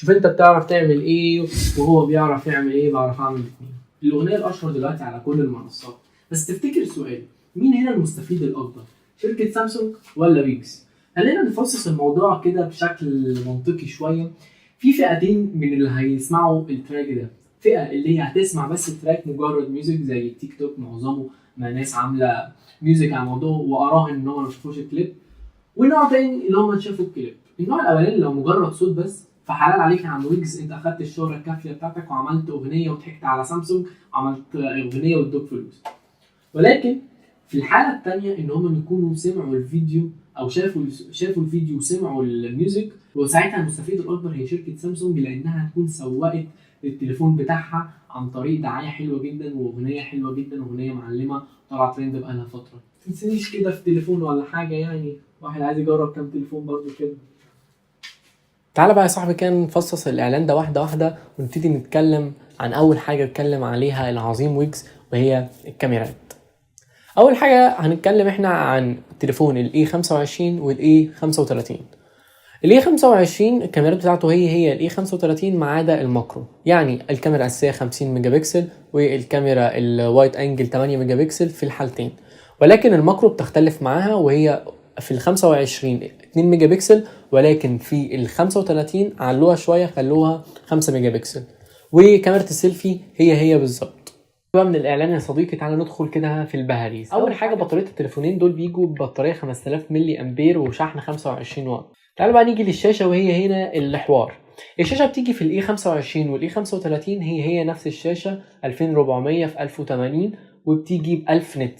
شوف انت بتعرف تعمل ايه وهو بيعرف يعمل ايه، بعرف اعمل الاثنين. الاغنيه الاشهر دلوقتي على كل المنصات. بس تفتكر سؤال، مين هنا المستفيد الاكبر؟ شركه سامسونج ولا ويجز؟ خلينا نفصص الموضوع كده بشكل منطقي شويه. في فئتين من اللي هيسمعوا التراك ده. فئه اللي هي هتسمع بس التراك مجرد ميوزك زي التيك توك، معظمه ما ناس عامله ميوزك على الموضوع واراهن ان هم ما شافوش الكليب. ونوع تاني اللي هم شافوا الكليب. النوع الاولاني لو مجرد صوت بس، فحلال عليك يا عم ويجز، انت اخدت الشهره الكافيه بتاعتك وعملت اغنيه وضحكت على سامسونج وعملت اغنيه وادوك فلوس. ولكن في الحاله الثانيه ان هم يكونوا سمعوا الفيديو او شافوا الفيديو وسمعوا الميوزك، وساعتها المستفيد الاكبر هي شركه سامسونج، لانها هتكون سوقت التليفون بتاعها عن طريق دعايه حلوه جدا واغنيه حلوه جدا، واغنيه معلمه طلعت ترند بقالها فتره. تنسيش كده في تليفون ولا حاجه، يعني واحد عايز يجرب كام تليفون برضو كده. تعالى بقى يا صاحبي كده نفصص الاعلان ده واحده واحده، ونبتدي نتكلم عن اول حاجه اتكلم عليها العظيم ويجز، وهي الكاميرات. اول حاجه هنتكلم احنا عن التليفون الاي 25 والاي 35. الاي 25 الكاميرات بتاعته هي الاي 35 ما عدا الماكرو، يعني الكاميرا الاساسيه 50 ميجا بكسل والكاميرا الوايد انجل 8 ميجا بكسل في الحالتين، ولكن الماكرو بتختلف معاها، وهي في ال 25 2 ميجا بكسل، ولكن في ال 35 علوها شويه خلوها 5 ميجا بكسل. وكاميرا السيلفي هي بالظبط. بقى من الاعلان يا صديقي تعالى ندخل كده في البهاريز. اول حاجه بطاريه التليفونين دول بيجوا ببطاريه 5000 ملي امبير وشحن 25 واط. تعالوا بقى نيجي للشاشه، وهي هنا الحوار. الشاشه بتيجي في الاي 25 والاي 35 هي نفس الشاشه 2400 في 1080، وبتيجي ب 1000 نت.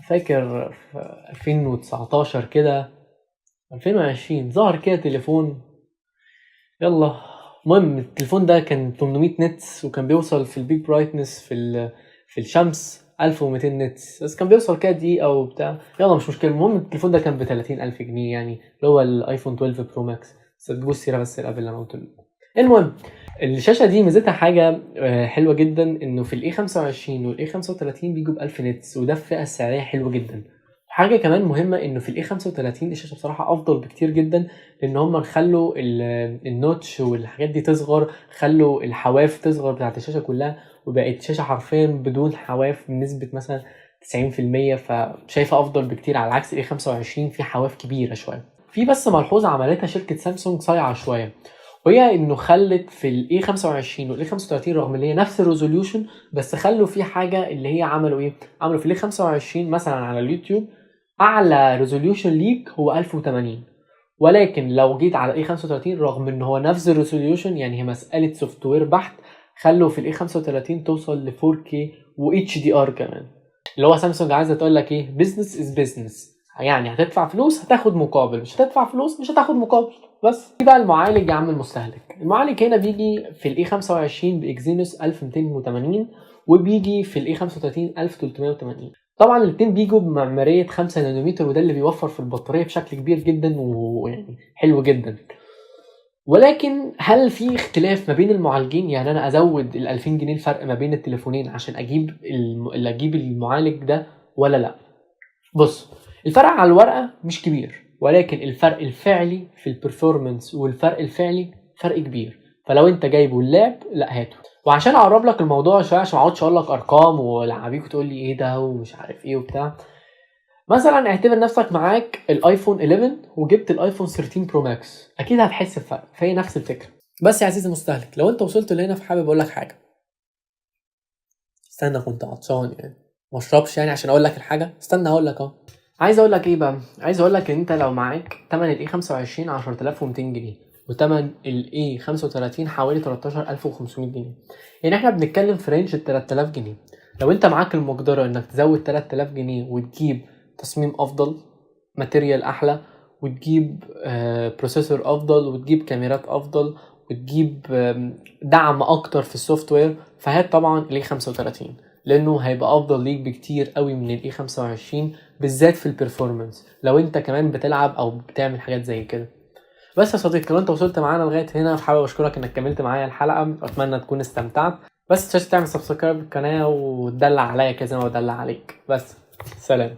فاكر في 2019 كده 2020 ظهر كده تليفون، يلا المهم التليفون ده كان 800 نت، وكان بيوصل في البيك برايتنس في الشمس 1200 نت، بس كان بيوصل كده دقيقة او بتاع، يلا مش مشكلة. المهم التليفون ده كان ب 30000 جنيه، يعني اللي هو الايفون 12 برو ماكس. بس تجيبوا السيرة بس قبل اللي انا قلت لكم. المهم الشاشة دي ميزتها حاجة حلوة جدا، انه في الاي 25 والاي 35 بيجوا ب 1000 نت، وده في فئة سعرية حلوة جدا. حاجة كمان مهمة انه في الاي 35 الشاشة بصراحة افضل بكتير جدا، لان هم خلوا النوتش والحاجات دي تصغر، خلوا الحواف تصغر بتاعت الشاشة كلها، وبقت شاشة حرفيا بدون حواف بنسبة مثلا 90%، فشايفة افضل بكتير على عكس الاي 25 في حواف كبيرة شوية. في بس ملحوظة عملتها شركة سامسونج صايعة شوية، وهي انه خلت في الاي 25 والاي 35 رغم ان هي نفس الريزوليوشن، بس خلوا في حاجة اللي هي عملوا ايه، عملوا في الاي 25 مثلا على اليوتيوب اعلى ريزوليوشن ليك هو 1080، ولكن لو جيت على الاي 35 رغم ان هو نفس الريزوليوشن، يعني هي مساله سوفت وير بحت، خلوا في الاي 35 توصل ل 4K و HDR كمان. اللي هو سامسونج عايزه تقول لك ايه، بزنس از بزنس، يعني هتدفع فلوس هتاخد مقابل، مش هتدفع فلوس مش هتاخد مقابل. بس في بقى المعالج يا عم المستهلك. المعالج هنا بيجي في الاي 25 باكزينوس 1280، وبيجي في الاي 35 1380. طبعا الاثنين بيجوا بمعماريه 5 نانومتر، وده اللي بيوفر في البطاريه بشكل كبير جدا ويعني حلو جدا. ولكن هل في اختلاف ما بين المعالجين؟ يعني انا ازود ال 2000 جنيه الفرق ما بين التليفونين عشان اجيب المعالج ده ولا لا؟ بص، الفرق على الورقه مش كبير، ولكن الفرق الفعلي في البرفورمانس والفرق الفعلي فرق كبير. فلو انت جايبه اللعب لا هاته. وعشان اقرب لك الموضوع شويه، عشان ما اقعدش اقول لك ارقام والعبيك وتقول لي ايه ده ومش عارف ايه وبتاع، مثلا اعتبر نفسك معاك الايفون 11 وجبت الايفون 13 برو ماكس، اكيد هتحس بفرق، فهي نفس الفكره. بس يا عزيزي المستهلك، لو انت وصلت لهنا فحابب اقول لك حاجه. استنى كنت عطشان يعني ما اشربش يعني عشان اقول لك الحاجه، استنى اقول لك اهو. عايز اقول لك ايه بقى، عايز اقول لك ان انت لو معاك ثمن الاي 25 10200 جنيه وثمن الاي 35 حوالي 13500 جنيه، يعني احنا بنتكلم في رينج 3000 جنيه. لو انت معاك المقدره انك تزود 3000 جنيه وتجيب تصميم افضل، ماتيريال احلى، وتجيب بروسيسور افضل، وتجيب كاميرات افضل، وتجيب دعم اكتر في السوفت وير، فهات طبعا الاي 35، لانه هيبقى افضل ليك بكتير قوي من الاي 25 بالذات في البرفورمانس لو انت كمان بتلعب او بتعمل حاجات زي كده. بس يا صديقي لو انت وصلت معانا لغايه هنا، حابب اشكرك انك كملت معايا الحلقه، اتمنى تكون استمتعت. بس متنساش تعمل سبسكرايب للقناه وتدلع عليا كده زي ما بدلع عليك. بس سلام.